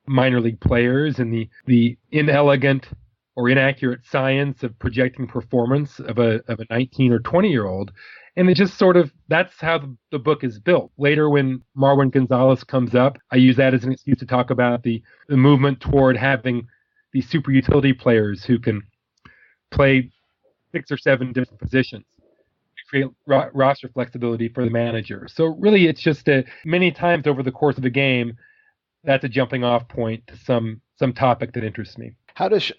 minor league players and the inelegant or inaccurate science of projecting performance of a 19 or 20-year-old. And it just sort of, that's how the book is built. Later, when Marwin Gonzalez comes up, I use that as an excuse to talk about the movement toward having these super utility players who can play 6 or 7 different positions to create roster flexibility for the manager. So really, it's just many times over the course of a game, that's a jumping off point to some topic that interests me. How does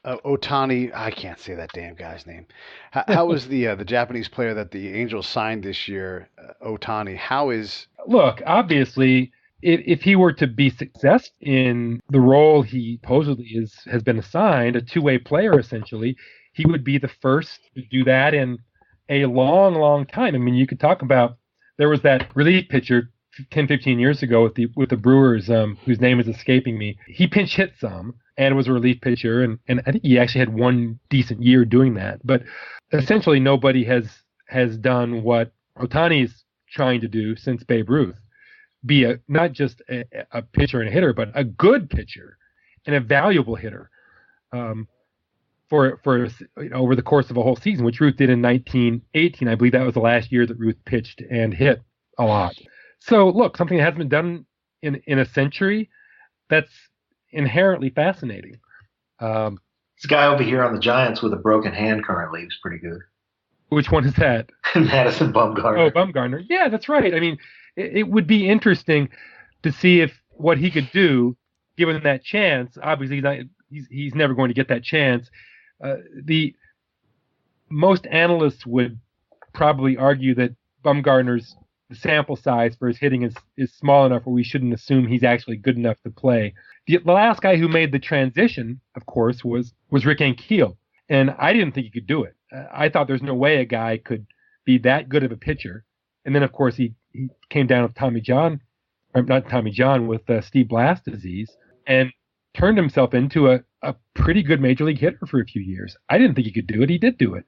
Otani? I can't say that damn guy's name. How is the Japanese player that the Angels signed this year, Otani? How is? Look, obviously, if he were to be successful in the role he supposedly has been assigned, a two-way player essentially, he would be the first to do that in a long, long time. I mean, you could talk about, there was that relief pitcher 10, 15 years ago with the Brewers, whose name is escaping me. He pinch hit some and was a relief pitcher, and I think he actually had one decent year doing that. But essentially, nobody has done what Otani's trying to do since Babe Ruth. Be not just a pitcher and a hitter, but a good pitcher and a valuable hitter for over the course of a whole season, which Ruth did in 1918. I believe that was the last year that Ruth pitched and hit a lot. So look, something that hasn't been done in a century, that's inherently fascinating. This guy over here on the Giants with a broken hand currently is pretty good. Which one is that? Madison Bumgarner. Oh, Bumgarner. Yeah, that's right. I mean, it would be interesting to see if what he could do, given that chance. Obviously, he's never going to get that chance. The most analysts would probably argue that Bumgarner's sample size for his hitting is small enough where we shouldn't assume he's actually good enough to play. The last guy who made the transition, of course, was Rick Ankiel, and I didn't think he could do it. I thought there's no way a guy could be that good of a pitcher. And then, of course, he came down with with Steve Blass disease and turned himself into a pretty good major league hitter for a few years. I didn't think he could do it. He did do it.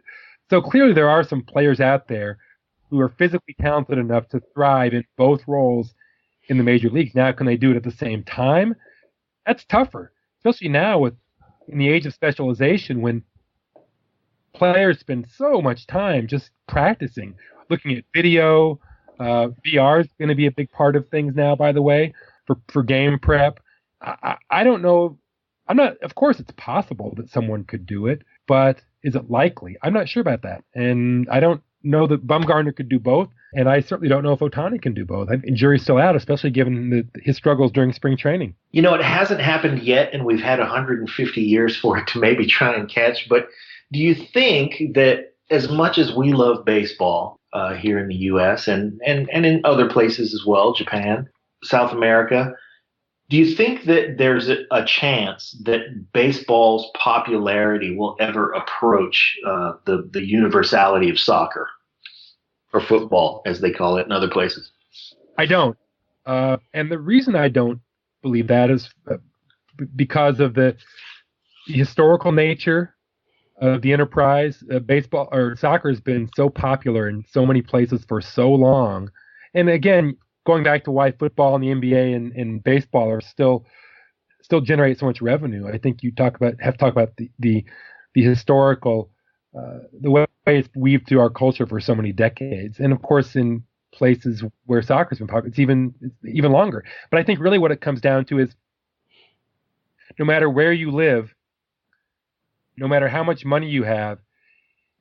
So clearly there are some players out there who are physically talented enough to thrive in both roles in the major leagues. Now, can they do it at the same time? That's tougher, especially now in the age of specialization, when players spend so much time just practicing, looking at video. VR is going to be a big part of things now, by the way, for game prep. I don't know. Of course, it's possible that someone could do it, but is it likely? I'm not sure about that. And I don't know that Bumgarner could do both, and I certainly don't know if Otani can do both. And jury's still out, especially given his struggles during spring training. It hasn't happened yet, and we've had 150 years for it to maybe try and catch. But do you think that as much as we love baseball here in the U.S. and in other places as well, Japan, South America, do you think that there's a chance that baseball's popularity will ever approach the universality of soccer or football, as they call it in other places? I don't. And the reason I don't believe that is because of the historical nature of the enterprise. Baseball or soccer has been so popular in so many places for so long. And again, going back to why football and the NBA and baseball are still generate so much revenue, I think you have to talk about the historical, the way it's weaved through our culture for so many decades. And of course, in places where soccer's been popular, it's even longer. But I think really what it comes down to is no matter where you live, no matter how much money you have,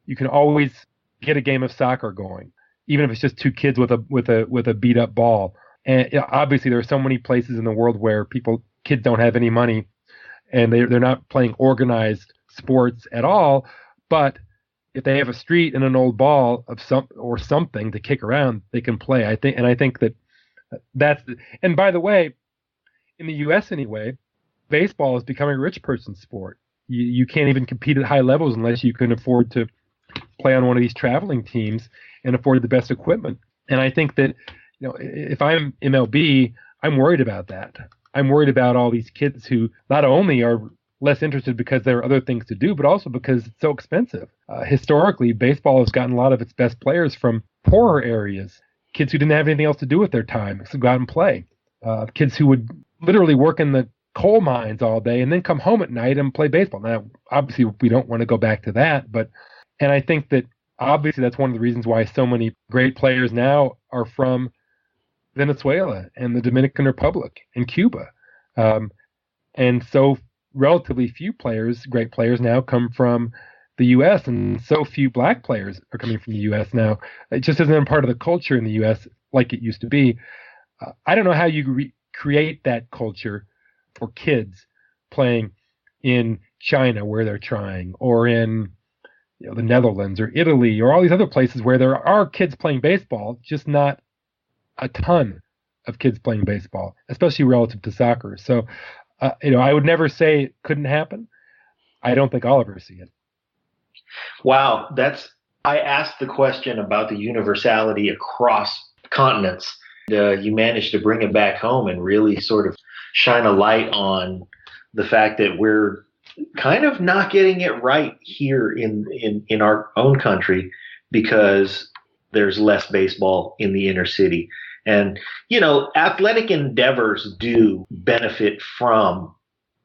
you can always get a game of soccer going, even if it's just two kids with a beat up ball. And obviously there are so many places in the world where kids don't have any money and they're not playing organized sports at all. But if they have a street and an old ball of something to kick around, they can play. I think that And by the way, in the U.S. anyway, baseball is becoming a rich person's sport. You can't even compete at high levels unless you can afford to play on one of these traveling teams and afford the best equipment. And I think that, if I'm MLB, I'm worried about that. I'm worried about all these kids who not only are less interested because there are other things to do, but also because it's so expensive. Historically, baseball has gotten a lot of its best players from poorer areas, kids who didn't have anything else to do with their time, so go out and play. Kids who would literally work in the coal mines all day and then come home at night and play baseball. Now, obviously, we don't want to go back to that, and I think that obviously that's one of the reasons why so many great players now are from Venezuela and the Dominican Republic and Cuba. And so relatively few great players now come from the U.S., and so few black players are coming from the U.S. now. It just isn't part of the culture in the U.S. like it used to be. I don't know how you create that culture for kids playing in China where they're trying, or in the Netherlands or Italy or all these other places where there are kids playing baseball, just not a ton of kids playing baseball, especially relative to soccer. So, I would never say it couldn't happen. I don't think I'll ever see it. Wow, I asked the question about the universality across continents. You managed to bring it back home and really sort of shine a light on the fact that we're kind of not getting it right here in our own country because there's less baseball in the inner city. And, athletic endeavors do benefit from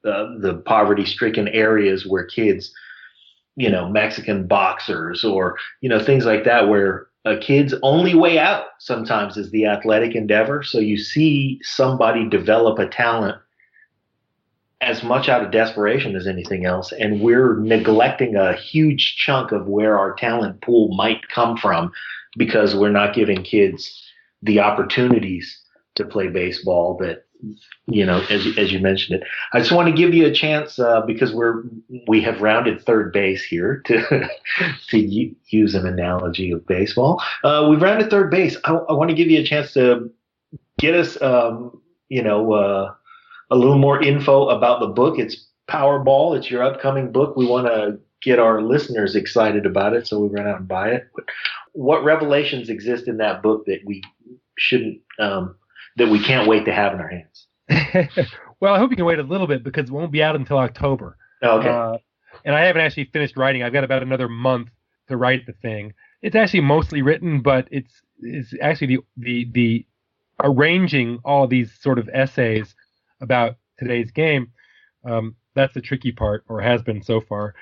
the poverty-stricken areas where kids, Mexican boxers or, things like that, where a kid's only way out sometimes is the athletic endeavor. So you see somebody develop a talent as much out of desperation as anything else. And we're neglecting a huge chunk of where our talent pool might come from because we're not giving kids the opportunities to play baseball that, as you mentioned it. I just want to give you a chance because we have rounded third base here to use an analogy of baseball. We've rounded third base. I want to give you a chance to get us, a little more info about the book. It's Powerball. It's your upcoming book. We want to get our listeners excited about it, so we run out and buy it. But what revelations exist in that book that we shouldn't, that we can't wait to have in our hands? Well, I hope you can wait a little bit because it won't be out until October. Okay. And I haven't actually finished writing. I've got about another month to write the thing. It's actually mostly written, but it's actually the arranging all of these sort of essays about today's game. That's the tricky part, or has been so far.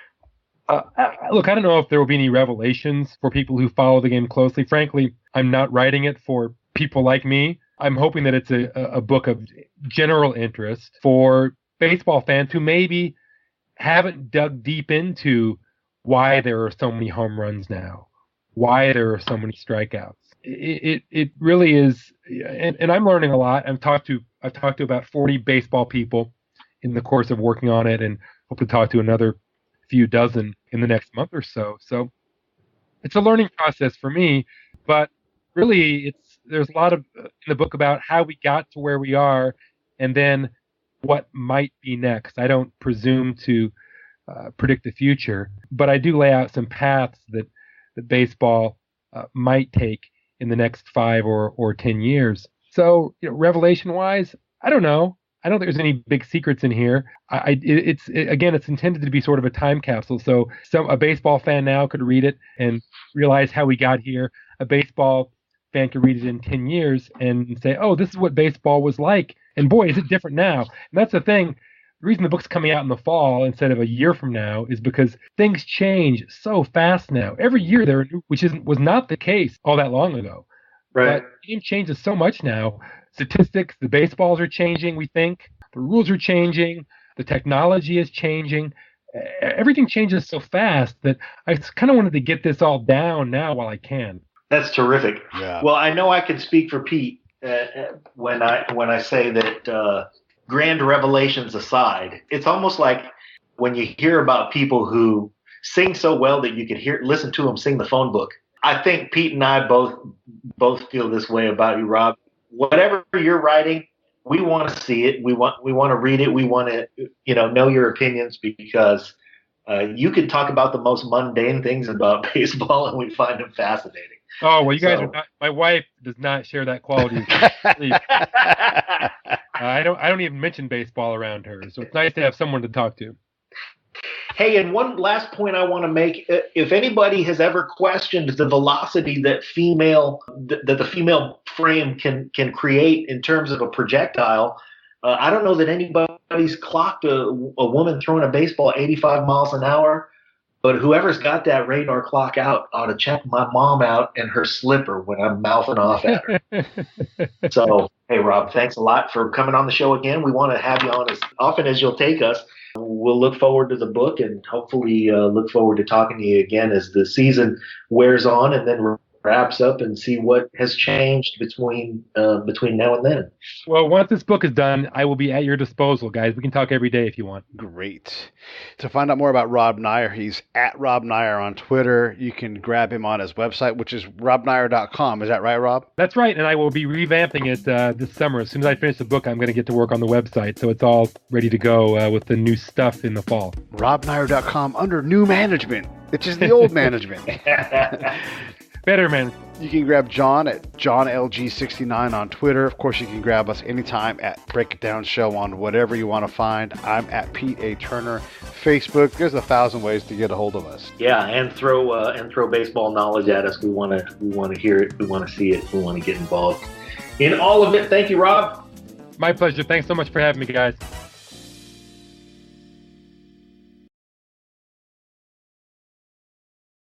Look, I don't know if there will be any revelations for people who follow the game closely. Frankly, I'm not writing it for people like me. I'm hoping that it's a book of general interest for baseball fans who maybe haven't dug deep into why there are so many home runs now, why there are so many strikeouts. It really is, and I'm learning a lot. I've talked to about 40 baseball people in the course of working on it, and hope to talk to another few dozen in the next month or so. So it's a learning process for me, but really there's a lot in the book about how we got to where we are and then what might be next. I don't presume to predict the future, but I do lay out some paths that baseball might take in the next 5 or 10 years. So, revelation-wise, I don't know. I don't think there's any big secrets in here. It's intended to be sort of a time capsule. So a baseball fan now could read it and realize how we got here. A baseball fan could read it in 10 years and say, oh, this is what baseball was like. And boy, is it different now. And that's the thing. The reason the book's coming out in the fall instead of a year from now is because things change so fast now. Every year there are new, was not the case all that long ago. Right. But the game changes so much now. Statistics, the baseballs are changing, we think. The rules are changing. The technology is changing. Everything changes so fast that I kind of wanted to get this all down now while I can. That's terrific. Yeah. Well, I know I can speak for Pete when I say that grand revelations aside, it's almost like when you hear about people who sing so well that you could listen to them sing the phone book. I think Pete and I both feel this way about you, Rob. whatever you're writing, we want to see it. We want to read it. We want to, know your opinions, because you can talk about the most mundane things about baseball and we find them fascinating. Oh, well, you guys are not, my wife does not share that quality. I don't even mention baseball around her, so it's nice to have someone to talk to. Hey, and one last point I want to make: if anybody has ever questioned the velocity that the female frame can create in terms of a projectile, I don't know that anybody's clocked a woman throwing a baseball 85 miles an hour. But whoever's got that radar clock out ought to check my mom out and her slipper when I'm mouthing off at her. So, hey, Rob, thanks a lot for coming on the show again. We want to have you on as often as you'll take us. We'll look forward to the book and hopefully look forward to talking to you again as the season wears on and then wraps up, and see what has changed between now and then. Well, once this book is done, I will be at your disposal, guys. We can talk every day if you want. Great. To find out more about Rob Neyer, he's at Rob Neyer on Twitter. You can grab him on his website, which is robneyer.com. Is that right, Rob? That's right, and I will be revamping it this summer. As soon as I finish the book, I'm going to get to work on the website, so it's all ready to go with the new stuff in the fall. robneyer.com under new management, which is the old management. Better, man. You can grab John at JohnLG69 on Twitter. Of course, you can grab us anytime at Break It Down Show on whatever you want to find. I'm at Pete A. Turner. Facebook. There's 1,000 ways to get a hold of us. Yeah, and throw baseball knowledge at us. We want to hear it. We want to see it. We want to get involved in all of it. Thank you, Rob. My pleasure. Thanks so much for having me, guys.